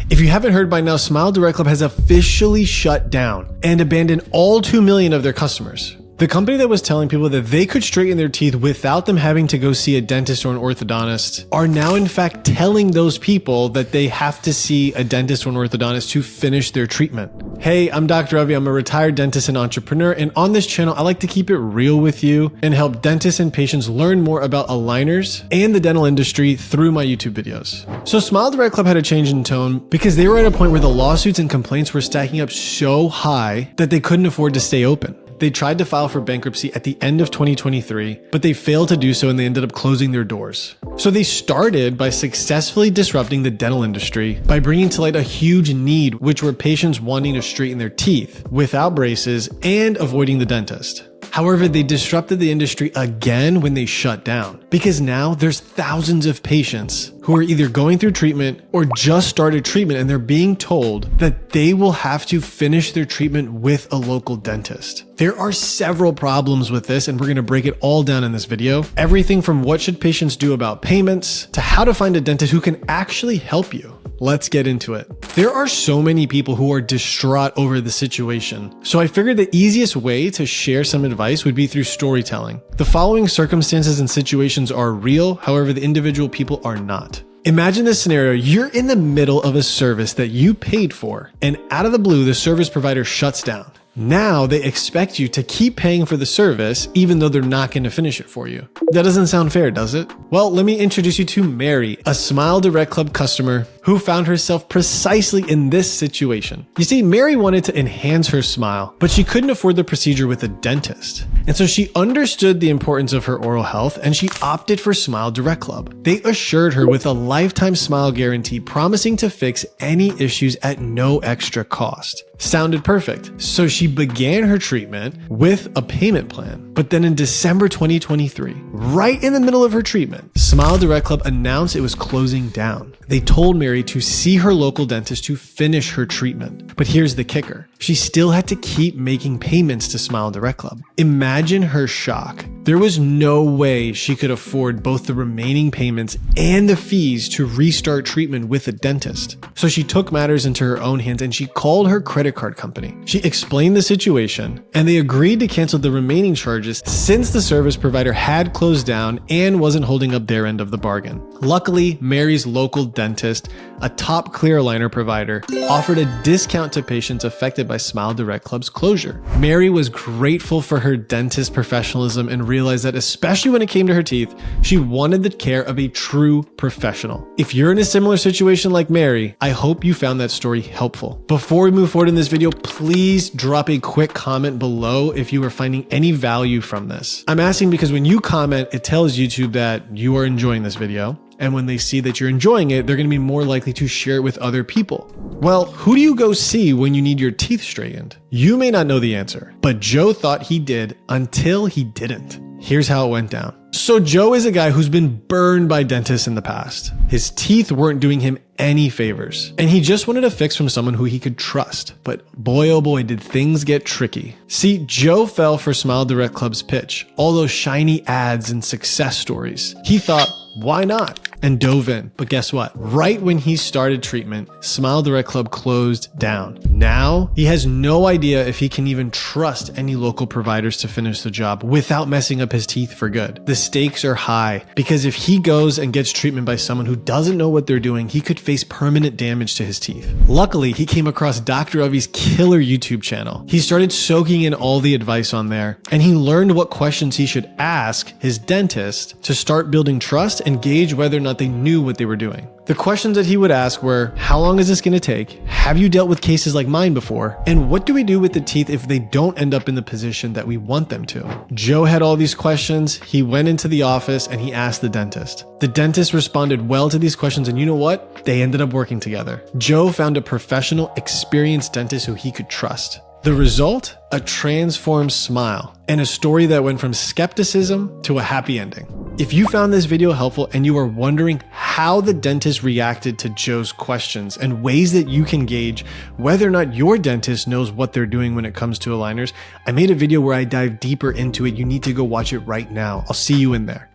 If you haven't heard by now, Smile Direct Club has officially shut down and abandoned all 2 million of their customers. The company that was telling people that they could straighten their teeth without them having to go see a dentist or an orthodontist are now in fact telling those people that they have to see a dentist or an orthodontist to finish their treatment. Hey, I'm Dr. Avi. I'm a retired dentist and entrepreneur, and on this channel, I like to keep it real with you and help dentists and patients learn more about aligners and the dental industry through my YouTube videos. So Smile Direct Club had a change in tone because they were at a point where the lawsuits and complaints were stacking up so high that they couldn't afford to stay open. They tried to file for bankruptcy at the end of 2023, but they failed to do so and they ended up closing their doors. So they started by successfully disrupting the dental industry by bringing to light a huge need, which were patients wanting to straighten their teeth without braces and avoiding the dentist. However, they disrupted the industry again when they shut down, because now there's thousands of patients who are either going through treatment or just started treatment and they're being told that they will have to finish their treatment with a local dentist. There are several problems with this, and we're going to break it all down in this video. Everything from what should patients do about payments to how to find a dentist who can actually help you. Let's get into it. There are so many people who are distraught over the situation. So I figured the easiest way to share some advice would be through storytelling. The following circumstances and situations are real, however, the individual people are not. Imagine this scenario. You're in the middle of a service that you paid for, and out of the blue, the service provider shuts down. Now they expect you to keep paying for the service even though they're not going to finish it for you. That doesn't sound fair, does it? Well, let me introduce you to Mary, a Smile Direct Club customer who found herself precisely in this situation. You see, Mary wanted to enhance her smile, but she couldn't afford the procedure with a dentist. And so she understood the importance of her oral health and she opted for Smile Direct Club. They assured her with a lifetime smile guarantee, promising to fix any issues at no extra cost. Sounded perfect. So she began her treatment with a payment plan. But then in December 2023, right in the middle of her treatment, Smile Direct Club announced it was closing down. They told Mary to see her local dentist to finish her treatment. But here's the kicker. She still had to keep making payments to Smile Direct Club. Imagine her shock. There was no way she could afford both the remaining payments and the fees to restart treatment with a dentist. So she took matters into her own hands and she called her credit card company. She explained the situation and they agreed to cancel the remaining charges since the service provider had closed down and wasn't holding up their end of the bargain. Luckily, Mary's local dentist, a top clear aligner provider, offered a discount to patients affected by Smile Direct Club's closure. Mary was grateful for her dentist professionalism and realized that especially when it came to her teeth, she wanted the care of a true professional. If you're in a similar situation like Mary, I hope you found that story helpful. Before we move forward in this video, please drop a quick comment below if you are finding any value from this. I'm asking because when you comment, it tells YouTube that you are enjoying this video. And when they see that you're enjoying it, they're going to be more likely to share it with other people. Well, who do you go see when you need your teeth straightened? You may not know the answer, but Joe thought he did until he didn't. Here's how it went down. So Joe is a guy who's been burned by dentists in the past. His teeth weren't doing him any favors, and he just wanted a fix from someone who he could trust. But boy, oh boy, did things get tricky. See, Joe fell for Smile Direct Club's pitch, all those shiny ads and success stories. He thought, why not? And dove in. But guess what? Right when he started treatment, Smile Direct Club closed down. Now, he has no idea if he can even trust any local providers to finish the job without messing up his teeth for good. The stakes are high because if he goes and gets treatment by someone who doesn't know what they're doing, he could face permanent damage to his teeth. Luckily, he came across Dr. Avi's killer YouTube channel. He started soaking in all the advice on there, and he learned what questions he should ask his dentist to start building trust and gauge whether or not they knew what they were doing. The questions that he would ask were, how long is this going to take? Have you dealt with cases like mine before? And what do we do with the teeth if they don't end up in the position that we want them to? Joe had all these questions. He went into the office and he asked the dentist. The dentist responded well to these questions, and you know what? They ended up working together. Joe found a professional, experienced dentist who he could trust. The result? A transformed smile and a story that went from skepticism to a happy ending. If you found this video helpful and you are wondering how the dentist reacted to Joe's questions and ways that you can gauge whether or not your dentist knows what they're doing when it comes to aligners, I made a video where I dive deeper into it. You need to go watch it right now. I'll see you in there.